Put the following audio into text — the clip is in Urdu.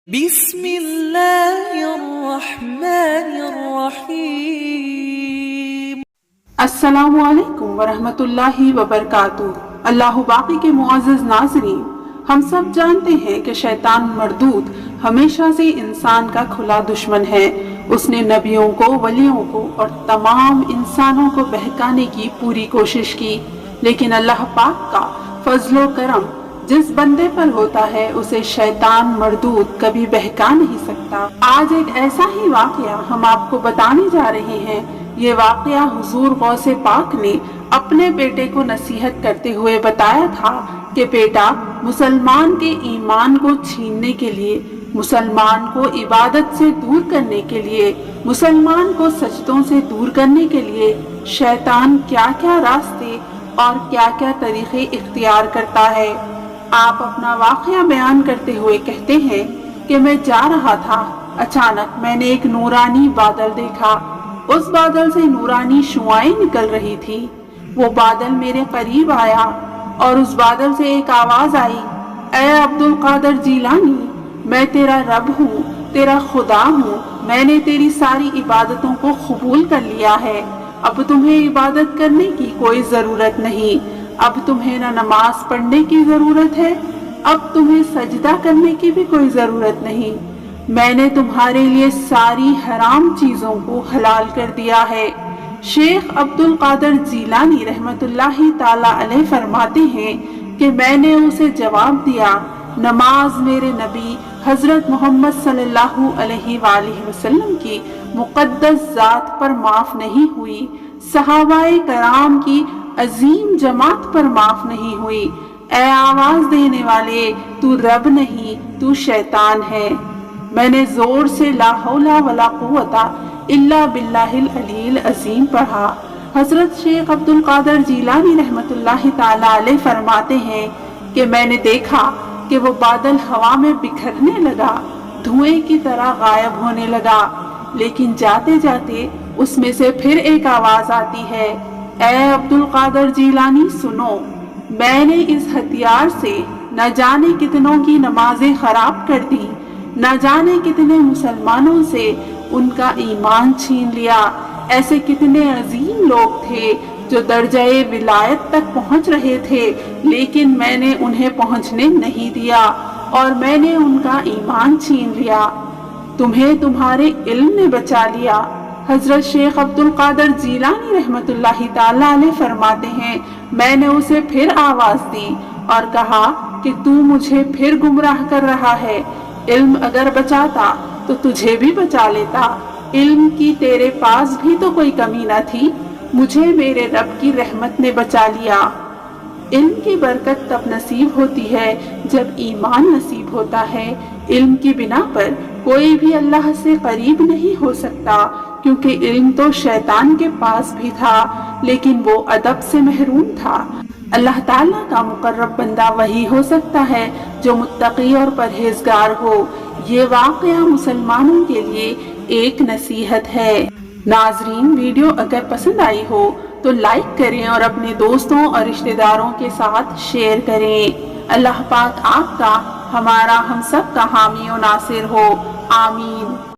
بسم اللہ الرحمن الرحیم۔ السلام علیکم ورحمۃ اللہ وبرکاتہ۔ اللہ باقی کے معزز ناظرین، ہم سب جانتے ہیں کہ شیطان مردود ہمیشہ سے انسان کا کھلا دشمن ہے۔ اس نے نبیوں کو، ولیوں کو اور تمام انسانوں کو بہکانے کی پوری کوشش کی، لیکن اللہ پاک کا فضل و کرم جس بندے پر ہوتا ہے اسے شیطان مردود کبھی بہکا نہیں سکتا۔ آج ایک ایسا ہی واقعہ ہم آپ کو بتانے جا رہے ہیں۔ یہ واقعہ حضور غوث پاک نے اپنے بیٹے کو نصیحت کرتے ہوئے بتایا تھا کہ بیٹا، مسلمان کے ایمان کو چھیننے کے لیے، مسلمان کو عبادت سے دور کرنے کے لیے، مسلمان کو سجدوں سے دور کرنے کے لیے شیطان کیا کیا راستے اور کیا کیا طریقے اختیار کرتا ہے۔ آپ اپنا واقعہ بیان کرتے ہوئے کہتے ہیں کہ میں جا رہا تھا، اچانک میں نے ایک نورانی بادل دیکھا۔ اس بادل سے نورانی شعاعیں نکل رہی تھی۔ وہ بادل میرے قریب آیا اور اس بادل سے ایک آواز آئی، اے عبد القادر جیلانی، میں تیرا رب ہوں، تیرا خدا ہوں، میں نے تیری ساری عبادتوں کو قبول کر لیا ہے، اب تمہیں عبادت کرنے کی کوئی ضرورت نہیں، اب تمہیں نہ نماز پڑھنے کی ضرورت ہے، اب تمہیں سجدہ کرنے کی بھی کوئی ضرورت نہیں، میں نے تمہارے لیے ساری حرام چیزوں کو حلال کر دیا ہے۔ شیخ عبد القادر جیلانی رحمت اللہ تعالی علیہ فرماتے ہیں کہ میں نے اسے جواب دیا، نماز میرے نبی حضرت محمد صلی اللہ علیہ وآلہ وسلم کی مقدس ذات پر معاف نہیں ہوئی، صحابہ کرام کی عظیم جماعت پر معاف نہیں ہوئی۔ اے آواز دینے والے، تو رب نہیں، تو شیطان ہے۔ میں نے زور سے لا حول ولا قوت الا باللہ العلی العظیم پڑھا۔ حضرت شیخ عبد القادر جیلانی رحمت اللہ تعالی علیہ فرماتے ہیں کہ میں نے دیکھا کہ وہ بادل ہوا میں بکھرنے لگا، دھوئیں کی طرح غائب ہونے لگا، لیکن جاتے جاتے اس میں سے پھر ایک آواز آتی ہے، اے عبد القادر جیلانی سنو، میں نے اس ہتھیار سے نہ جانے کتنوں کی نمازیں خراب کر دی، نہ جانے کتنے مسلمانوں سے ان کا ایمان چھین لیا۔ ایسے کتنے عظیم لوگ تھے جو درجہ ولایت تک پہنچ رہے تھے، لیکن میں نے انہیں پہنچنے نہیں دیا اور میں نے ان کا ایمان چھین لیا۔ تمہیں تمہارے علم نے بچا لیا۔ حضرت شیخ عبد القادر جیلانی رحمت اللہ تعالی علیہ فرماتے ہیں، میں نے اسے پھر آواز دی اور کہا کہ تو مجھے پھر گمراہ کر رہا ہے، علم اگر بچاتا تو تجھے بھی بچا لیتا، علم کی تیرے پاس بھی تو کوئی کمی نہ تھی، مجھے میرے رب کی رحمت نے بچا لیا۔ علم کی برکت تب نصیب ہوتی ہے جب ایمان نصیب ہوتا ہے۔ علم کی بنا پر کوئی بھی اللہ سے قریب نہیں ہو سکتا، کیونکہ علم تو شیطان کے پاس بھی تھا، لیکن وہ ادب سے محروم تھا۔ اللہ تعالیٰ کا مقرب بندہ وہی ہو سکتا ہے جو متقی اور پرہیزگار ہو۔ یہ واقعہ مسلمانوں کے لیے ایک نصیحت ہے۔ ناظرین، ویڈیو اگر پسند آئی ہو تو لائک کریں اور اپنے دوستوں اور رشتہ داروں کے ساتھ شیئر کریں۔ اللہ پاک آپ کا، ہمارا، ہم سب کا حامی و ناصر ہو، آمین۔